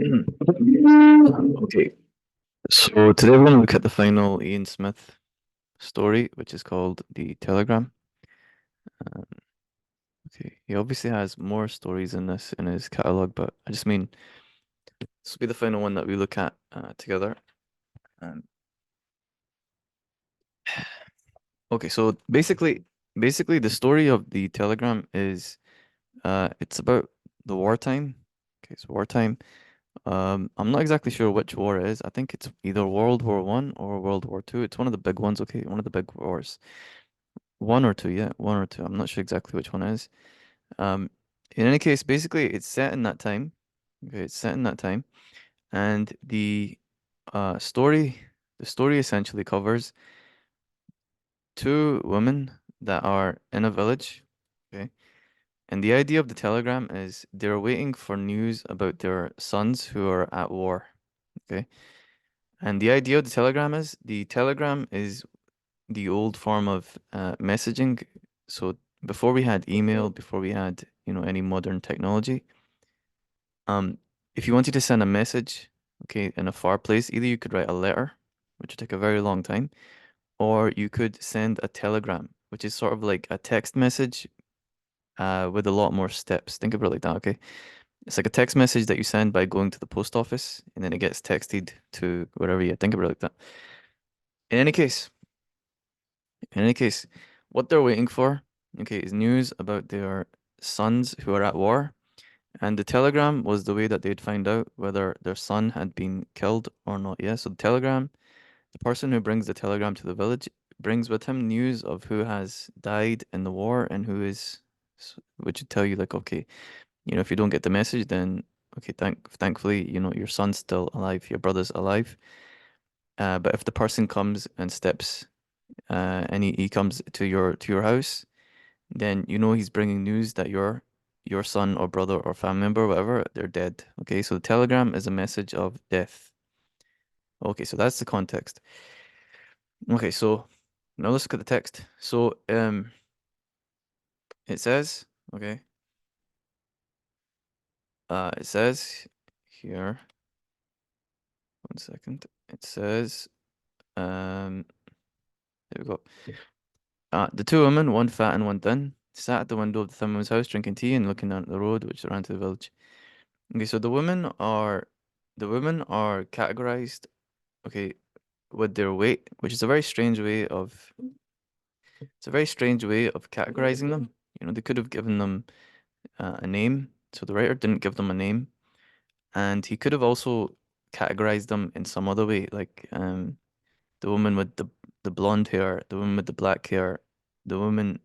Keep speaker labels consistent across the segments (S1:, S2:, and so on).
S1: Okay, so today we're going to look at the final Ian Smith story, which is called The Telegram. Um, okay, he obviously has more stories in this in his catalog, but I just mean this will be the final one that we look at together. Um, okay, so basically, the story of The Telegram is it's about the wartime. Okay, so wartime. I'm not exactly sure which war it is. I think it's either World War One or World War Two. It's one of the big ones. Okay, one of the big wars. One or two, yeah, one or two. I'm not sure exactly which one it is. Um, in any case, basically, it's set in that time. Okay, it's set in that time, and story, the story essentially covers two women that are in a village. Okay, and the idea of the telegram is they're waiting for news about their sons who are at war. Okay, and the idea of the telegram is the old form of messaging. So before we had email, before we had, any modern technology, um, if you wanted to send a message, okay, in a far place, either you could write a letter, which would take a very long time, or you could send a telegram, which is sort of like a text message, with a lot more steps. Think of it like that, okay? It's like a text message that you send by going to the post office, and then it gets texted to wherever you think of it like that. In any case, In any case, what they're waiting for, okay, is news about their sons who are at war, and the telegram was the way that they'd find out whether their son had been killed or not. Yeah, so the person who brings the telegram to the village brings with him news of who has died in the war and who is, which would tell you like, okay, if you don't get the message, then okay, thankfully, your son's still alive, your brother's alive. But if the person comes and steps, and he comes to your house, then he's bringing news that your son or brother or family member, whatever, they're dead. Okay, so the telegram is a message of death. Okay, so that's the context. Okay, so now let's look at the text. So it says, okay, it says here, 1 second. It says, there we go. The two women, one fat and one thin, sat at the window of the thin woman's house drinking tea and looking down at the road which ran to the village. Okay, so the women are categorized, okay, with their weight, which is a very strange way of it's a very strange way of categorizing them. They could have given them a name. So the writer didn't give them a name, and he could have also categorized them in some other way, like the woman with the blonde hair, the woman with the black hair, the woman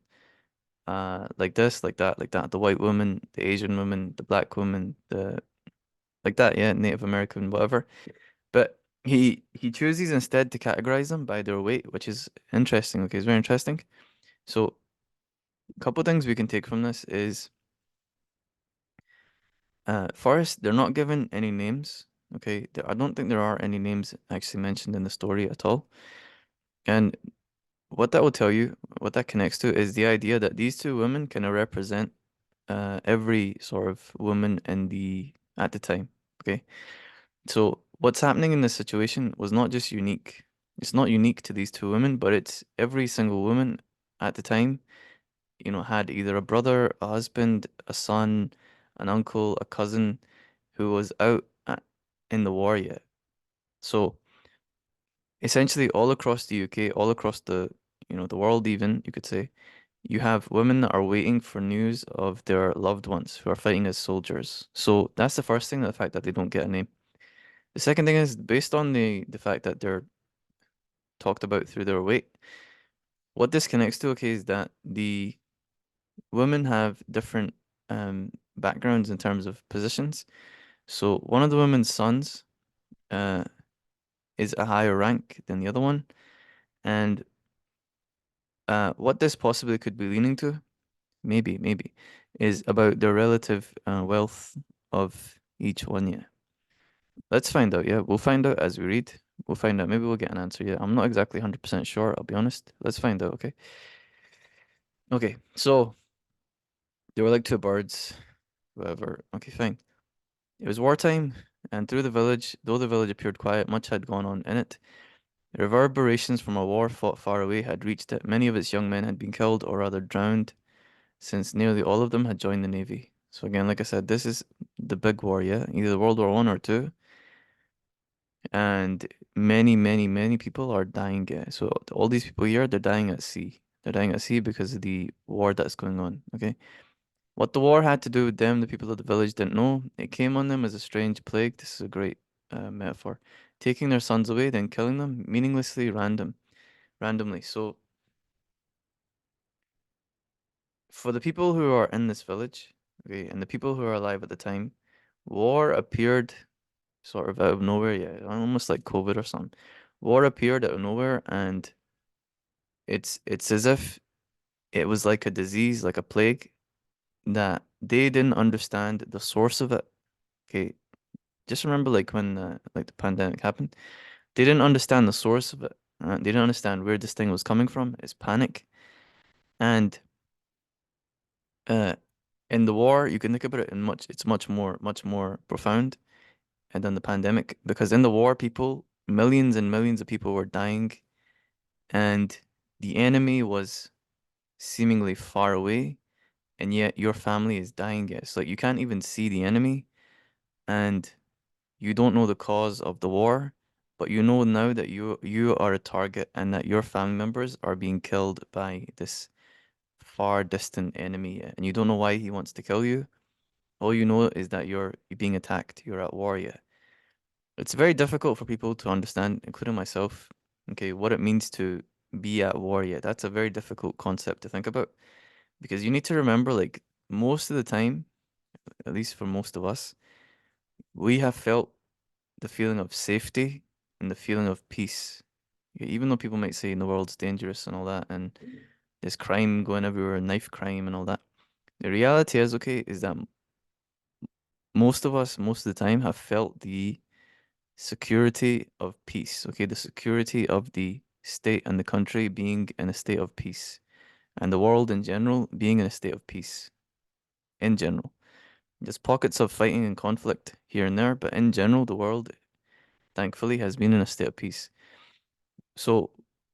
S1: like this, like that, the white woman, the Asian woman, the black woman, the like that, yeah, Native American, whatever. But he chooses instead to categorize them by their weight, which is interesting. Okay, it's very interesting. So a couple things we can take from this is first, they're not given any names. Okay, I don't think there are any names actually mentioned in the story at all. And what that will tell you, what that connects to, is the idea that these two women kind of represent every sort of woman at the time. Okay, so what's happening in this situation was not just unique. It's not unique to these two women, but it's every single woman at the time, had either a brother, a husband, a son, an uncle, a cousin who was out in the war yet. So essentially all across the UK, all across the world even, you could say, you have women that are waiting for news of their loved ones who are fighting as soldiers. So that's the first thing, the fact that they don't get a name. The second thing is based on the fact that they're talked about through their weight. What this connects to, okay, is that the women have different backgrounds in terms of positions. So one of the women's sons uh, is a higher rank than the other one, and what this possibly could be leaning to, maybe, is about the relative wealth of each one. Yeah, let's find out. Yeah, we'll find out as we read. We'll find out. Maybe we'll get an answer. Yeah, I'm not exactly 100% sure. I'll be honest. Let's find out. Okay. Okay. So they were like two birds. Whatever. Okay, fine. It was wartime. And through the village, though the village appeared quiet, much had gone on in it. Reverberations from a war fought far away had reached it. Many of its young men had been killed or rather drowned, since nearly all of them had joined the navy. So again, like I said, this is the big war, yeah, either World War One or two, and many, many, many people are dying. Yeah. So all these people here, they're dying at sea. They're dying at sea because of the war that's going on. Okay. What the war had to do with them, the people of the village didn't know. It came on them as a strange plague. This is a great metaphor. Taking their sons away, then killing them meaninglessly, randomly. So for the people who are in this village, okay, and the people who are alive at the time, war appeared sort of out of nowhere. Yeah, almost like COVID or something. War appeared out of nowhere, and it's as if it was like a disease, like a plague that they didn't understand the source of it. Okay, just remember like when like the pandemic happened, they didn't understand the source of it. They didn't understand where this thing was coming from. It's panic, and uh, in the war, you can think about it in it's much more profound than the pandemic because in the war, millions and millions of people were dying, and the enemy was seemingly far away, and yet your family is dying. It's like you can't even see the enemy, and you don't know the cause of the war, but you know now that you are a target and that your family members are being killed by this far distant enemy, and you don't know why he wants to kill you. All you know is that you're being attacked. You're at war. Yeah. It's very difficult for people to understand, including myself, okay, what it means to be at war. Yeah, that's a very difficult concept to think about because you need to remember, like, most of the time, at least for most of us, we have felt the feeling of safety and the feeling of peace. Yeah, even though people might say the world's dangerous and all that, and there's crime going everywhere, knife crime and all that. The reality is, okay, is that most of us, most of the time, have felt the security of peace. Okay, the security of the state and the country being in a state of peace, and the world in general being in a state of peace. In general, there's pockets of fighting and conflict here and there, but in general, the world, thankfully, has been in a state of peace. So,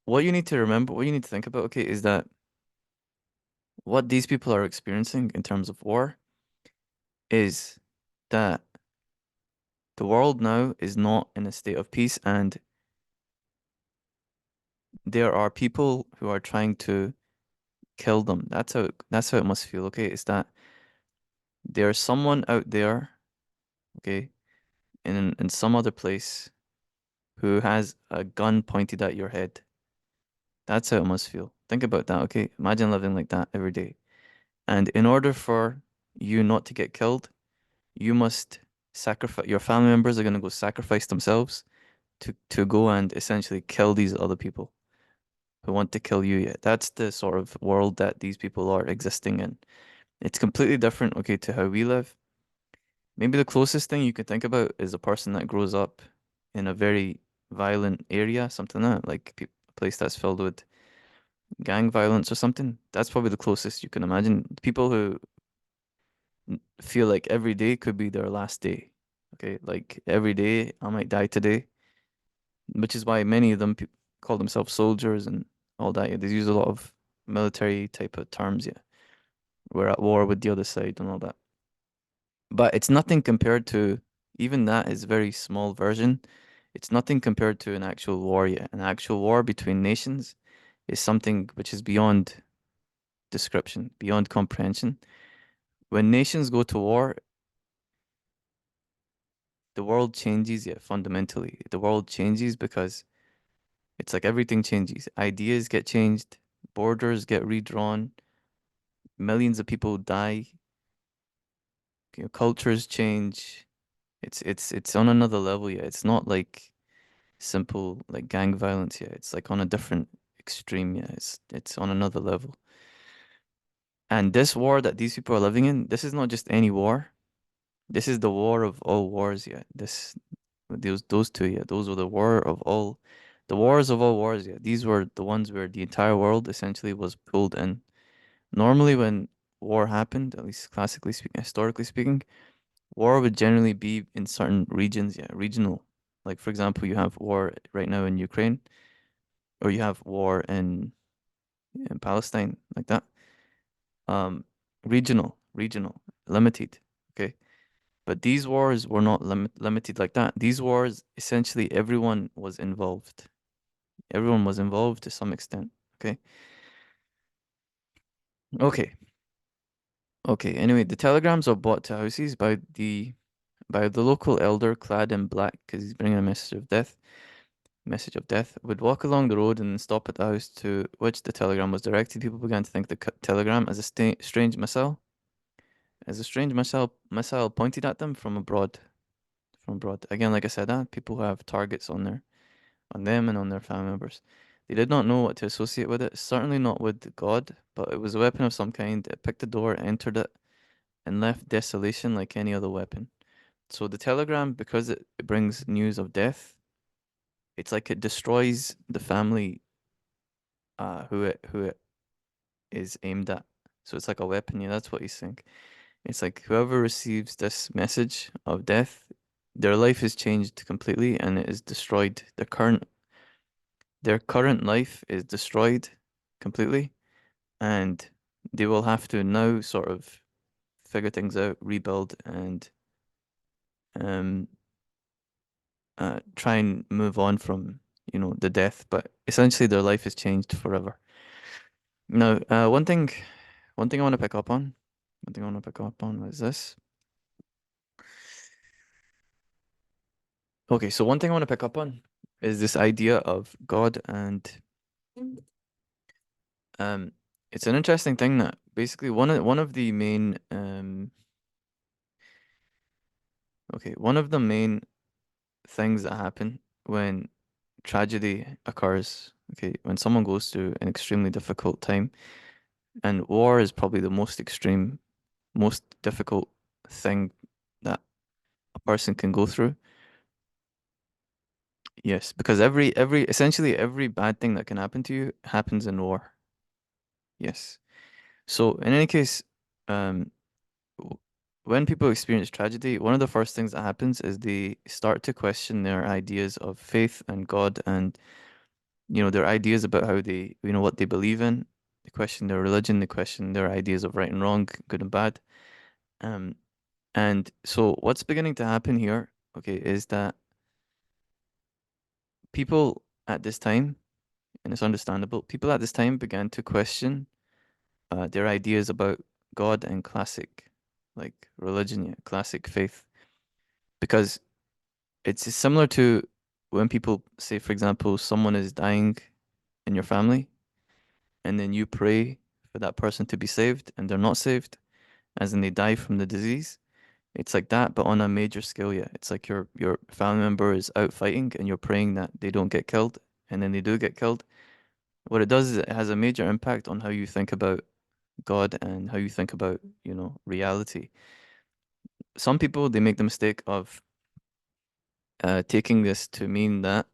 S1: what you need to remember, what you need to think about, okay, is that what these people are experiencing in terms of war is that the world now is not in a state of peace, and there are people who are trying to kill them. That's how it must feel, okay? Is that there's someone out there, okay, in some other place who has a gun pointed at your head. That's how it must feel. Think about that, okay? Imagine living like that every day. And in order for you not to get killed, you must sacrifice your family members are gonna go sacrifice themselves to go and essentially kill these other people who want to kill you. Yeah, that's the sort of world that these people are existing in. It's completely different, okay, to how we live. Maybe the closest thing you could think about is a person that grows up in a very violent area, something like that, like a place that's filled with gang violence or something. That's probably the closest you can imagine. People who feel like every day could be their last day. Okay, like every day I might die today, which is why many of them call themselves soldiers and all that. Yeah, they use a lot of military type of terms. Yeah, we're at war with the other side and all that. But it's nothing compared to even that is very small version. It's nothing compared to an actual war yet. An actual war between nations is something which is beyond description, beyond comprehension. When nations go to war, the world changes, yeah, fundamentally. The world changes because it's like everything changes. Ideas get changed, borders get redrawn, millions of people die, cultures change. It's on another level, yeah. It's not like simple like gang violence, yeah. It's like on a different extreme, yeah. It's on another level. And this war that these people are living in, this is not just any war. This is the war of all wars, yeah. Those two, yeah. Those were the wars of all wars, yeah. These were the ones where the entire world essentially was pulled in. Normally when war happened, at least classically speaking, historically speaking, War would generally be in certain regions, yeah, regional. Like for example, you have war right now in Ukraine, or you have war in Palestine, like that. Regional, limited. Okay. But these wars were not limited like that. These wars, essentially, everyone was involved. Everyone was involved to some extent. Okay. Okay. Okay. Anyway, the telegrams are brought to houses by the local elder clad in black because he's bringing a message of death, would walk along the road and stop at the house to which the telegram was directed. People began to think the telegram as a strange missile pointed at them from abroad. From abroad. Again, like I said, people who have targets on them and on their family members. They did not know what to associate with it, certainly not with God, but it was a weapon of some kind. It picked the door, entered it, and left desolation like any other weapon. So the telegram, because it brings news of death, it's like it destroys the family who it is aimed at. So it's like a weapon, yeah, that's what he's saying. It's like whoever receives this message of death, their life is changed completely and it is destroyed. Their current life is destroyed completely, and they will have to now sort of figure things out, rebuild, and um try and move on from the death. But essentially, their life is changed forever. Now, one thing I want to pick up on, one thing I want to pick up on is this. Okay, so one thing I want to pick up on is this idea of God, and um, it's an interesting thing that basically one of the main one of the main things that happen when tragedy occurs, okay, when someone goes through an extremely difficult time, and war is probably the most extreme, most difficult thing that a person can go through. Yes, because every essentially every bad thing that can happen to you happens in war. Yes. So in any case, um, w- when people experience tragedy, one of the first things that happens is they start to question their ideas of faith and God, and their ideas about how what they believe in. They question their religion, they question their ideas of right and wrong, good and bad. Um, and so what's beginning to happen here, okay, is that people at this time, and it's understandable, people at this time began to question their ideas about God and classic, like religion, yeah, classic faith, because it's similar to when people say, for example, someone is dying in your family, and then you pray for that person to be saved, and they're not saved, as in they die from the disease. It's like that, but on a major scale, yeah. It's like your family member is out fighting, and you're praying that they don't get killed, and then they do get killed. What it does is it has a major impact on how you think about God and how you think about, reality. Some people, they make the mistake of taking this to mean that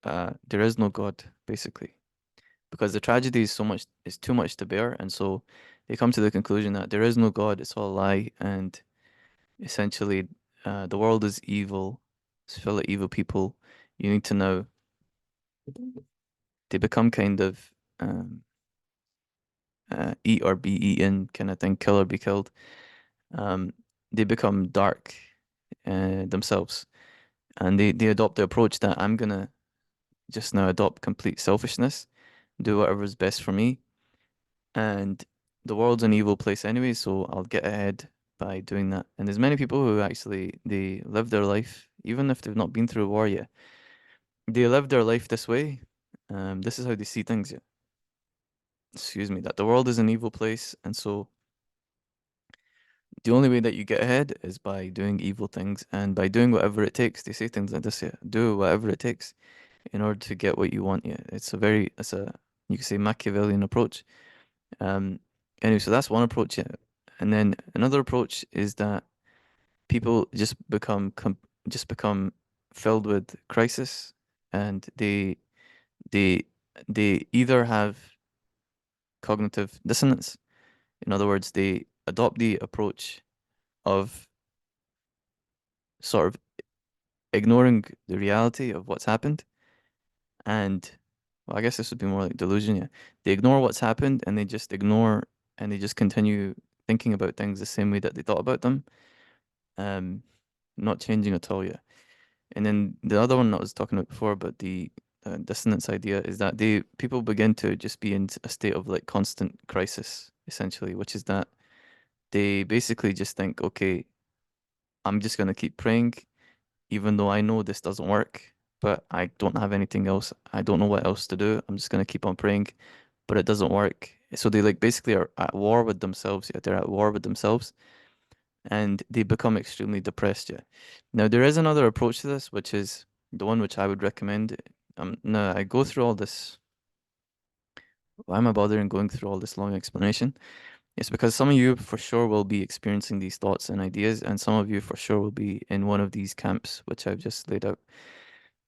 S1: there is no God, basically, because the tragedy is too much to bear, and so they come to the conclusion that there is no God, it's all a lie, and essentially the world is evil, it's full of evil people. You need to know. They become kind of eat or be eaten kind of thing, kill or be killed. Um, they become dark themselves, and they adopt the approach that I'm gonna just now adopt complete selfishness, do whatever's best for me, and the world's an evil place anyway, so I'll get ahead by doing that. And there's many people who actually they live their life, even if they've not been through a war yet, they live their life this way. This is how they see things, yeah. Excuse me, that the world is an evil place, and so the only way that you get ahead is by doing evil things and by doing whatever it takes. They say things like this, yeah. Do whatever it takes in order to get what you want, yeah. It's a you could say Machiavellian approach. Um, anyway, so that's one approach, yeah. And then another approach is that people just become filled with crisis, and they they either have cognitive dissonance. In other words, they adopt the approach of sort of ignoring the reality of what's happened, and well, I guess this would be more like delusion, yeah. They ignore what's happened and they just ignore and they just continue thinking about things the same way that they thought about them, um, not changing at all, yeah. And then the other one I was talking about before, but the dissonance idea is that they people begin to just be in a state of like constant crisis, essentially, which is that they basically just think, okay, I'm just gonna keep praying, even though I know this doesn't work, but I don't have anything else. I don't know what else to do. I'm just gonna keep on praying, but it doesn't work. So they like basically are at war with themselves. Yeah, they're at war with themselves, and they become extremely depressed. Yeah. Now there is another approach to this, which is the one which I would recommend. No, I go through all this. Why am I bothering going through all this long explanation? It's because some of you for sure will be experiencing these thoughts and ideas, and some of you for sure will be in one of these camps, which I've just laid out.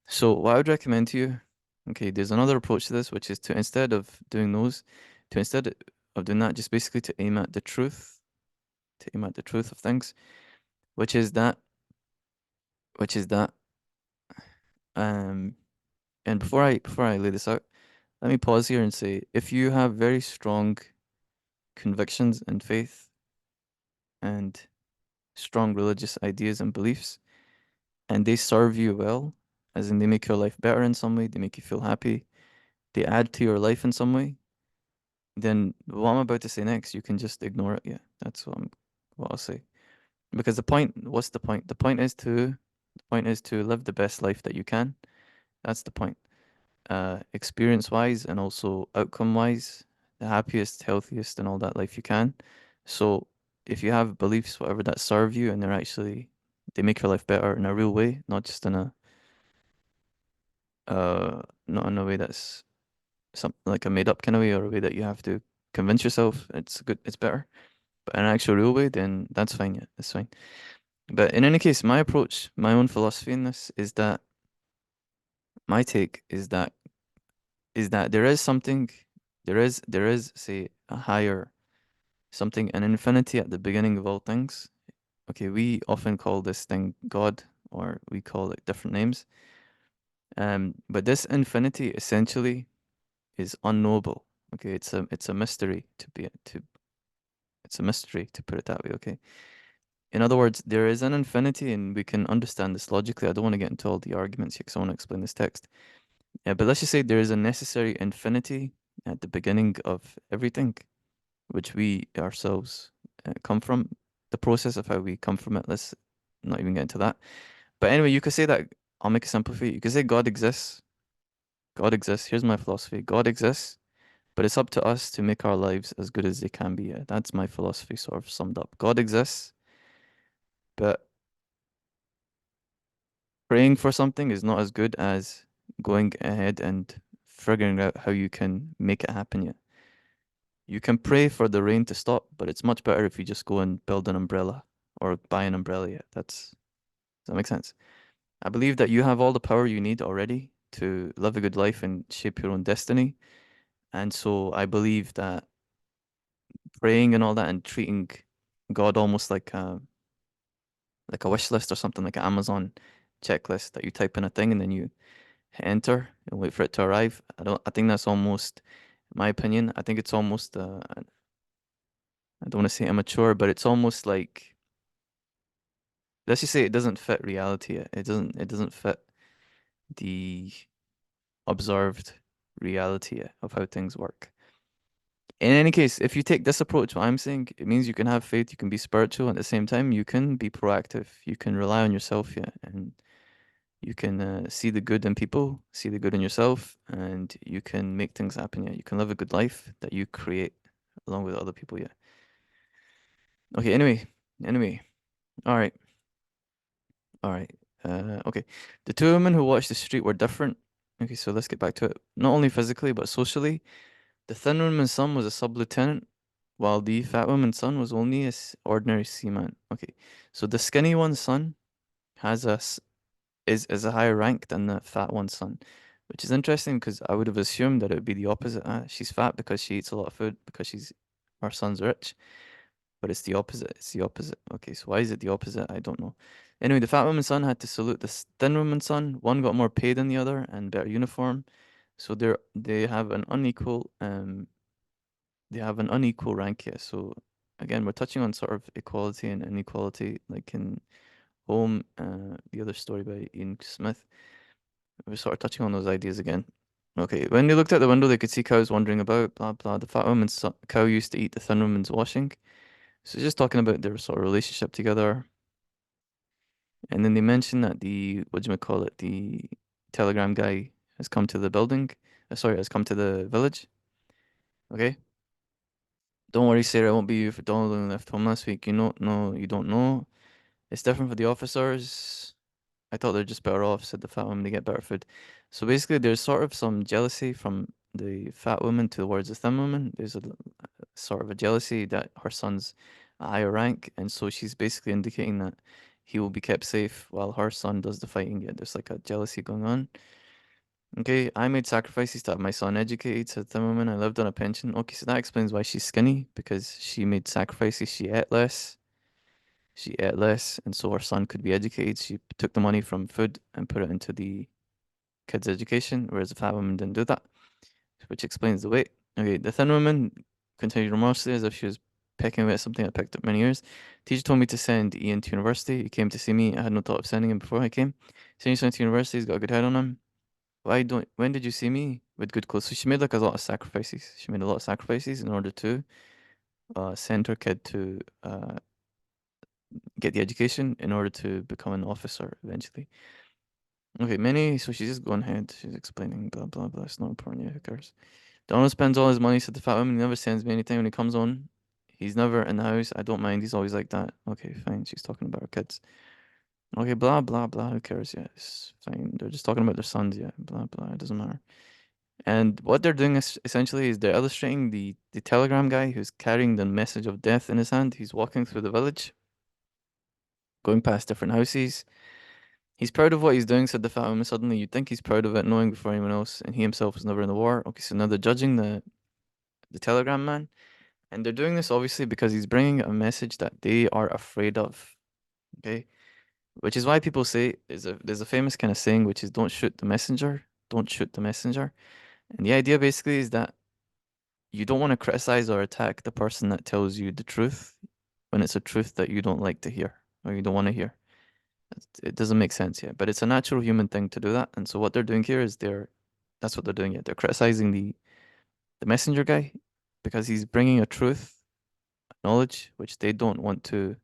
S1: So what I would recommend to you, okay, there's another approach to this, which is to instead of doing those, to instead of doing that, just basically to aim at the truth, to aim at the truth of things, which is that, which is that, um, and before I lay this out, let me pause here and say, if you have very strong convictions and faith and strong religious ideas and beliefs, and they serve you well, as in they make your life better in some way, they make you feel happy, they add to your life in some way, then what I'm about to say next, you can just ignore it. Yeah, that's what I'll say. Because what's the point? The point is to live the best life that you can. That's the point. Experience wise and also outcome wise, the happiest, healthiest, and all that life you can. So if you have beliefs, whatever that serve you, and they make your life better in a real way, not just in a not in a way that's some like a made up kind of way or a way that you have to convince yourself it's better. But in an actual real way, then that's fine. Yeah, that's fine. But in any case, my approach, my own philosophy in this is that my take is that there is something, there is say a higher something, an infinity at the beginning of all things. Okay, we often call this thing God, or we call it different names. But this infinity essentially is unknowable. Okay, it's a mystery to it's a mystery to put it that way. Okay. In other words, there is an infinity, and we can understand this logically. I don't want to get into all the arguments here because I want to explain this text. Yeah, but let's just say there is a necessary infinity at the beginning of everything, which we ourselves come from. The process of how we come from it, let's not even get into that. But anyway, you could say that, I'll make it simple for you. You could say God exists. God exists. Here's my philosophy. God exists, but it's up to us to make our lives as good as they can be. Yeah, that's my philosophy sort of summed up. God exists, but praying for something is not as good as going ahead and figuring out how you can make it happen yet. You can pray for the rain to stop, but it's much better if you just go and build an umbrella or buy an umbrella yet. Does that make sense? I believe that you have all the power you need already to live a good life and shape your own destiny. And so I believe that praying and all that and treating God almost like a wish list or something, like an Amazon checklist that you type in a thing and then you enter and wait for it to arrive. I think that's almost, in my opinion, I think it's almost I don't want to say immature, but it's almost like, let's just say it doesn't fit reality. It doesn't fit the observed reality of how things work. In any case, if you take this approach, what I'm saying, it means you can have faith, you can be spiritual, at the same time you can be proactive, you can rely on yourself, yeah, and you can see the good in people, see the good in yourself, and you can make things happen. Yeah, you can live a good life that you create along with other people. Yeah. Okay. Anyway. All right. All right. Okay. The two women who watched the street were different. Okay, so let's get back to it. Not only physically but socially. The thin woman's son was a sub-lieutenant, while the fat woman's son was only ordinary seaman. Okay. So the skinny one's son has is a higher rank than the fat one's son, which is interesting because I would have assumed that it would be the opposite. She's fat because she eats a lot of food because she's our son's rich. but it's the opposite. It's the opposite. Okay, so why is it the opposite? I don't know. Anyway, the fat woman's son had to salute the thin woman's son. One got more pay than the other and better uniform, so they have an unequal rank here. So again, we're touching on sort of equality and inequality, like in Home, the other story by Ian Smith. We're sort of touching on those ideas again. Okay, when they looked out the window, they could see cows wandering about, blah, blah. The fat woman's cow used to eat the thin woman's washing. So just talking about their sort of relationship together. And then they mentioned that what do you call it, the telegram guy has come to the building. Sorry, has come to the village. Okay. Don't worry, Sarah, it won't be you for Donald left home last week. You know, no, you don't know. It's different for the officers. I thought they're just better off, said the fat woman, they get better food. So basically, there's sort of some jealousy from the fat woman towards the thin woman. There's sort of a jealousy that her son's a higher rank, and so she's basically indicating that he will be kept safe while her son does the fighting. Yeah, there's like a jealousy going on. Okay, I made sacrifices to have my son educated, said the thin woman. I lived on a pension. Okay, so that explains why she's skinny, because she made sacrifices. She ate less. She ate less, and so her son could be educated. She took the money from food and put it into the kid's education, whereas the fat woman didn't do that, which explains the weight. Okay, the thin woman continued remorselessly as if she was pecking away at something I picked up many years. Teacher told me to send Ian to university. He came to see me. I had no thought of sending him before I came. Send your son to university. He's got a good head on him. When did you see me with good clothes? So she made like a lot of sacrifices. She made a lot of sacrifices in order to send her kid to get the education in order to become an officer eventually. Okay, so she's just going ahead. She's explaining blah blah blah. It's not important. Yeah, who cares? Donald spends all his money, said the fat woman. He never sends me anything when he comes on. He's never in the house. I don't mind. He's always like that. Okay, fine. She's talking about her kids. Okay, blah blah blah. Who cares? Yeah, it's fine. They're just talking about their sons. Yeah, blah blah. It doesn't matter. And what they're doing is essentially is they're illustrating the telegram guy who's carrying the message of death in his hand. He's walking through the village, going past different houses. He's proud of what he's doing, said the fat woman suddenly. You'd think he's proud of it, knowing before anyone else, and he himself was never in the war. Okay, so now they're judging the telegram man, and they're doing this obviously because he's bringing a message that they are afraid of. Okay, which is why people say there's a famous kind of saying which is don't shoot the messenger, don't shoot the messenger, and the idea basically is that you don't want to criticize or attack the person that tells you the truth when it's a truth that you don't like to hear or you don't want to hear. It doesn't make sense yet, but it's a natural human thing to do that. And so what they're doing here is that's what they're doing yet. They're criticizing the messenger guy because he's bringing a truth, knowledge, which they don't want to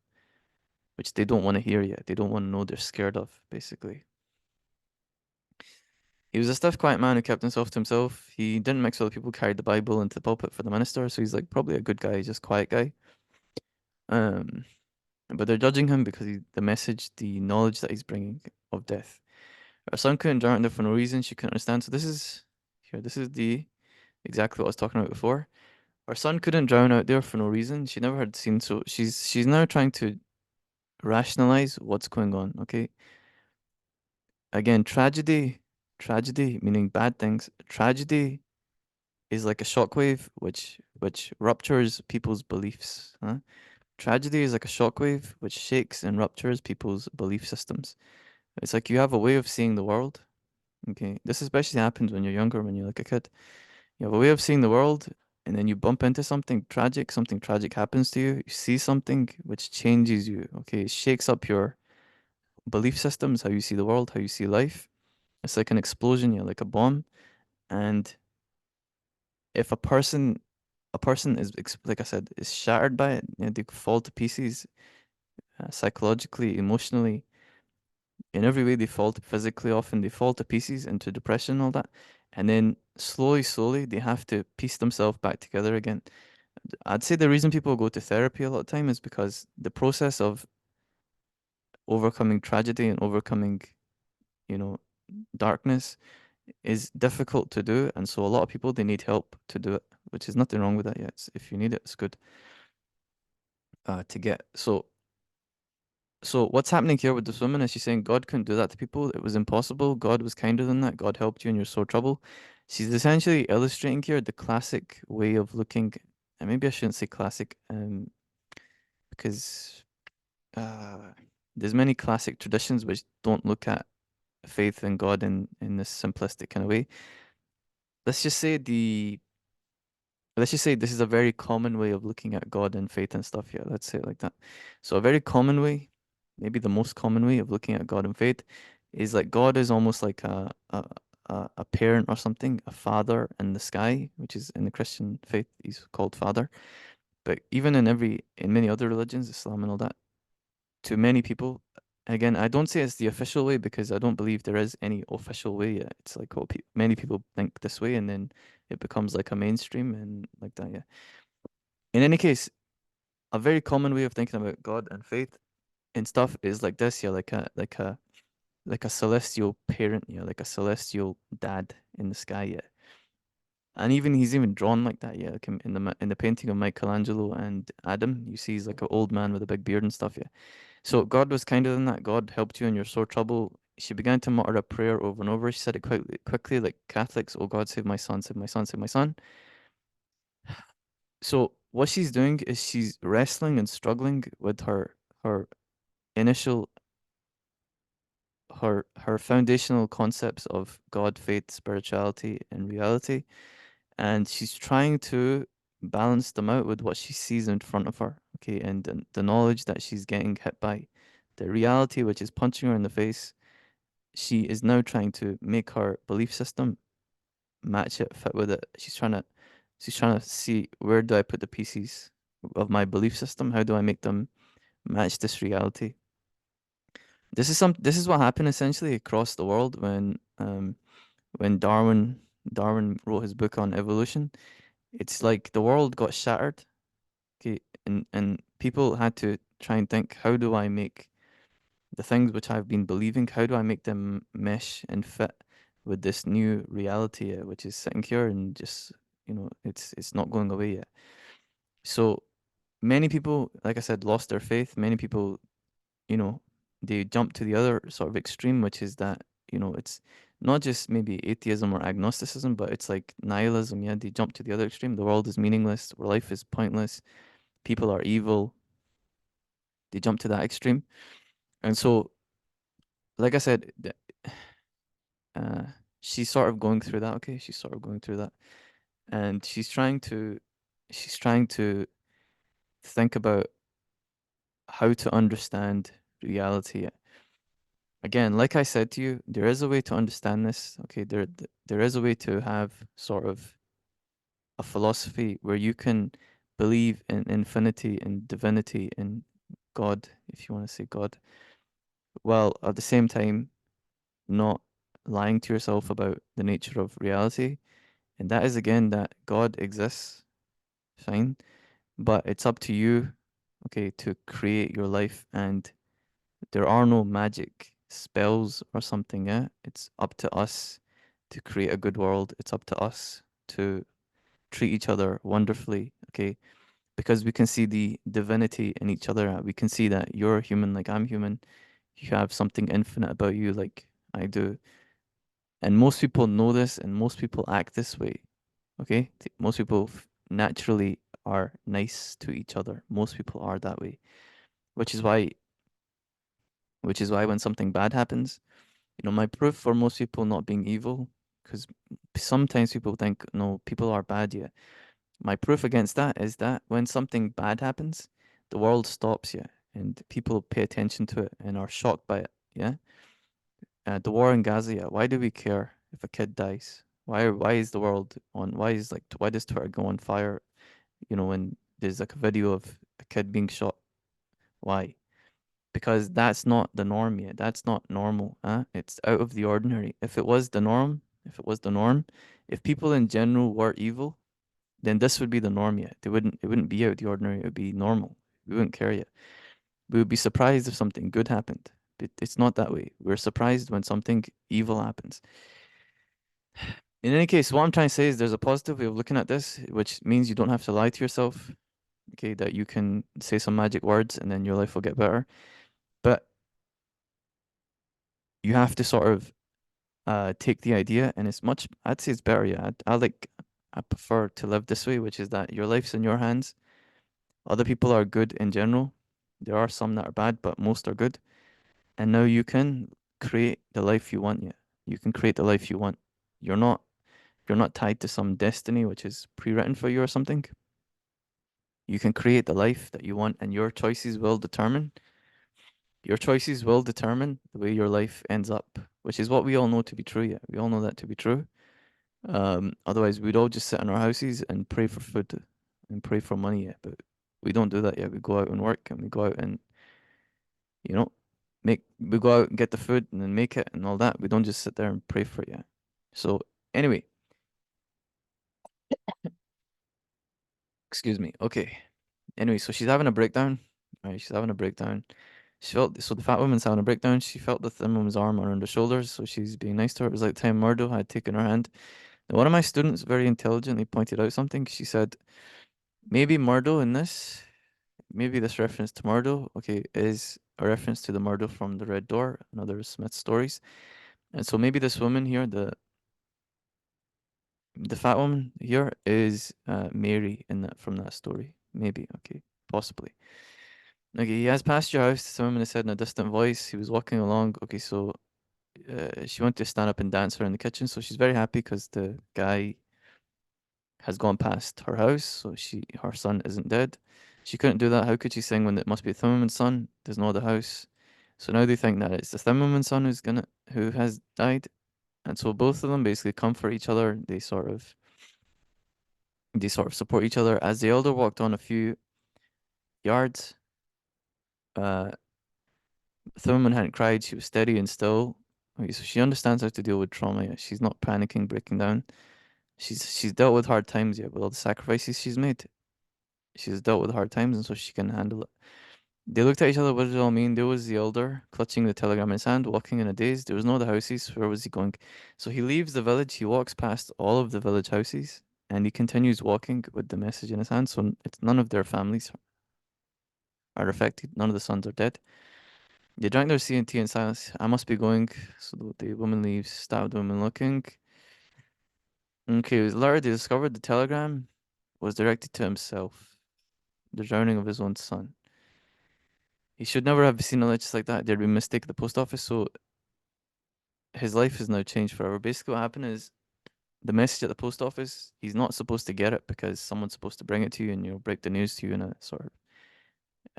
S1: hear yet. They don't want to know. They're scared of, basically. He was a stiff, quiet man who kept himself to himself. He didn't mix with other people, carried the Bible into the pulpit for the minister. So he's like probably a good guy, just quiet guy. Um, but they're judging him because the message, the knowledge that he's bringing of death. Her son couldn't drown there for no reason. She couldn't understand. So this is the exactly what I was talking about before. Her son couldn't drown out there for no reason. She never had seen. So she's now trying to rationalize what's going on. Okay. Again, tragedy meaning bad things. Tragedy is like a shockwave which ruptures people's beliefs. Huh? Tragedy is like a shockwave which shakes and ruptures people's belief systems. It's like you have a way of seeing the world. Okay, this especially happens when you're younger, when you're like a kid. You have a way of seeing the world, and then you bump into something tragic happens to you. You see something which changes you. Okay, it shakes up your belief systems, how you see the world, how you see life. It's like an explosion, yeah, like a bomb. And if a person is, like I said, is shattered by it, you know, they fall to pieces psychologically, emotionally, in every way. They fall to physically, often they fall to pieces into depression and all that. And then slowly, they have to piece themselves back together again. I'd say the reason people go to therapy a lot of time is because the process of overcoming tragedy and overcoming, you know, darkness is difficult to do. And so a lot of people, they need help to do it, which is nothing wrong with that. Yet. If you need it, it's good to get. So what's happening here with this woman is she's saying God couldn't do that to people. It was impossible. God was kinder than that. God helped you in your sore trouble. She's essentially illustrating here the classic way of looking, and maybe I shouldn't say classic. because uh, there's many classic traditions which don't look at faith in God in this simplistic kind of way. Let's just say the let's just say this is a very common way of looking at God and faith and stuff. Yeah, let's say it like that. So a very common way, maybe the most common way of looking at God and faith, is like God is almost like a parent or something, a father in the sky, which is in the Christian faith, he's called father. But even in many other religions, Islam and all that, to many people, again, I don't say it's the official way because I don't believe there is any official way yet. It's like, oh, pe many people think this way, and then it becomes like a mainstream and like that. Yeah. In any case, a very common way of thinking about God and faith and stuff is like this. Yeah, like a celestial parent. Yeah, like a celestial dad in the sky. Yeah. And even he's even drawn like that, yeah. Like in the painting of Michelangelo and Adam, you see he's like an old man with a big beard and stuff, yeah. So God was kinder than that. God helped you in your sore trouble. She began to mutter a prayer over and over. She said it quickly, like Catholics, "Oh God, save my son, save my son, save my son." So what she's doing is she's wrestling and struggling with her initial her foundational concepts of God, faith, spirituality, and reality, and she's trying to balance them out with what she sees in front of her. Okay, and the knowledge that she's getting hit by, the reality which is punching her in the face. She is now trying to make her belief system match it, fit with it. She's trying to see, where do I put the pieces of my belief system? How do I make them match this reality? This is what happened essentially across the world when Darwin wrote his book on evolution. It's like the world got shattered, okay, and people had to try and think, how do I make the things which I've been believing, how do I make them mesh and fit with this new reality, which is sitting here and just, it's not going away yet. So many people, like I said, lost their faith. Many people, you know, they jump to the other sort of extreme, which is that, it's not just maybe atheism or agnosticism, but it's like nihilism. Yeah, they jump to the other extreme. The world is meaningless, life is pointless, people are evil. They jump to that extreme. And so, like I said, uh, she's sort of going through that. Okay, she's sort of going through that, and she's trying to think about how to understand reality. Again, like I said to you, there is a way to understand this. Okay, there is a way to have sort of a philosophy where you can believe in infinity and divinity and God, if you want to say God, while at the same time not lying to yourself about the nature of reality. And that is again that God exists, fine, but it's up to you, okay, to create your life, and there are no magic spells or something, yeah? It's up to us to create a good world. It's up to us to treat each other wonderfully, okay? Because we can see the divinity in each other. We can see that you're human like I'm human. You have something infinite about you like I do. And most people know this and most people act this way. Okay? Most people naturally are nice to each other. Most people are that way. Which is why when something bad happens, my proof for most people not being evil, because sometimes people think, no, people are bad, yeah. My proof against that is that when something bad happens, the world stops, yeah, and people pay attention to it and are shocked by it, yeah. The war in Gaza, yeah. Why do we care if a kid dies? Why is the world on? Why does Twitter go on fire? When there's like a video of a kid being shot. Why? Because that's not the norm yet. That's not normal. It's out of the ordinary. If it was the norm, if people in general were evil, then this would be the norm yet. It wouldn't be out of the ordinary. It would be normal. We wouldn't care yet. We would be surprised if something good happened. But it's not that way. We're surprised when something evil happens. In any case, what I'm trying to say is there's a positive way of looking at this, which means you don't have to lie to yourself. Okay, that you can say some magic words and then your life will get better. But you have to sort of take the idea, and I'd say it's better, yeah. I prefer to live this way, which is that your life's in your hands. Other people are good in general. There are some that are bad, but most are good. And now you can create the life you want, yeah. You can create the life you want. You're not you're not tied to some destiny which is pre-written for you or something. You can create the life that you want and your choices will determine the way your life ends up, which is what we all know to be true, yeah. We all know that to be true. Otherwise we'd all just sit in our houses and pray for food and pray for money, yeah. But we don't do that, yeah. We go out and work and we go out and, you know, we go out and get the food and then make it and all that. We don't just sit there and pray for it, yeah. So anyway, excuse me. Okay. Anyway, so she's having a breakdown. Right, she's having a breakdown. The fat woman's having a breakdown. She felt the thin woman's arm around her shoulders, so she's being nice to her. It was like time Murdo had taken her hand. Now, one of my students very intelligently pointed out something. She said, maybe Murdo in this, maybe this reference to Murdo, okay, is a reference to the Murdo from the Red Door and other Smith stories. And so maybe this woman here, the fat woman here, is Mary in that from that story. Maybe, okay, possibly. Okay, he has passed your house, someone has said in a distant voice. He was walking along. Okay, so she wanted to stand up and dance her in the kitchen, so she's very happy because the guy has gone past her house, so her son isn't dead. She couldn't do that. How could she sing when it must be the thin woman's son? There's no other house. So now they think that it's the thin woman's son who has died, and so both of them basically comfort each other. They sort of support each other. As the elder walked on a few yards, uh, Thurman hadn't cried. She was steady and still. Okay, so she understands how to deal with trauma. Yeah. She's not panicking, breaking down. She's dealt with hard times, yeah, with all the sacrifices she's made. She's dealt with hard times, and so she can handle it. They looked at each other. What did it all mean? There was the elder clutching the telegram in his hand, walking in a daze. There was no other houses. Where was he going? So he leaves the village. He walks past all of the village houses, and he continues walking with the message in his hand. So it's none of their families are affected. None of the sons are dead. They drank their tea and tea in silence. I must be going. So the woman leaves, stabbed woman looking. Okay, it was later they discovered the telegram was directed to himself, the drowning of his own son. He should never have seen a letter like that. There'd been a mistake at the post office, so his life has now changed forever. Basically, what happened is the message at the post office, he's not supposed to get it because someone's supposed to bring it to you and break the news to you in a sort of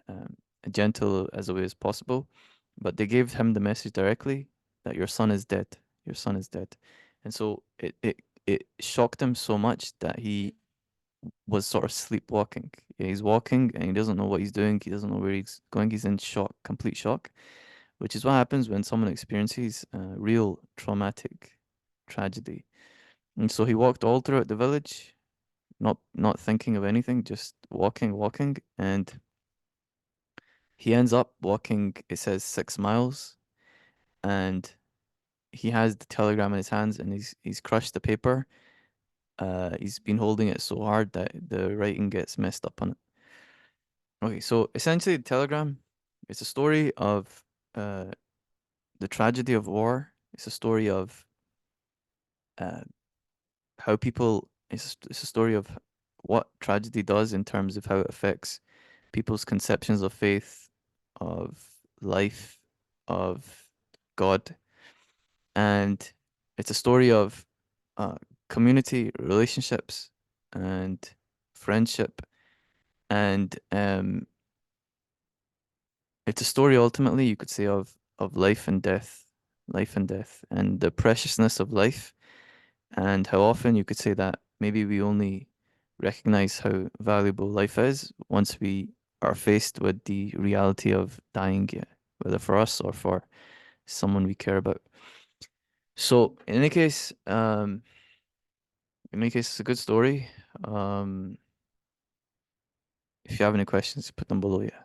S1: um, gentle as a way as possible. But they gave him the message directly that your son is dead. Your son is dead. And so it shocked him so much that he was sort of sleepwalking. Yeah, he's walking and he doesn't know what he's doing. He doesn't know where he's going. He's in shock, complete shock, which is what happens when someone experiences real traumatic tragedy. And so he walked all throughout the village, not thinking of anything, just walking, walking, and he ends up walking, it says 6 miles, and he has the telegram in his hands and he's crushed the paper. He's been holding it so hard that the writing gets messed up on it. Okay, so essentially the telegram is a story of uh the tragedy of war. It's a story of uh how people it's a story of what tragedy does in terms of how it affects people's conceptions of faith, of life, of God. And it's a story of community relationships and friendship, and it's a story ultimately you could say of life and death, and the preciousness of life, and how often you could say that maybe we only recognize how valuable life is once we are faced with the reality of dying, yeah, whether for us or for someone we care about. So in any case, it's a good story. Um, if you have any questions, put them below, yeah.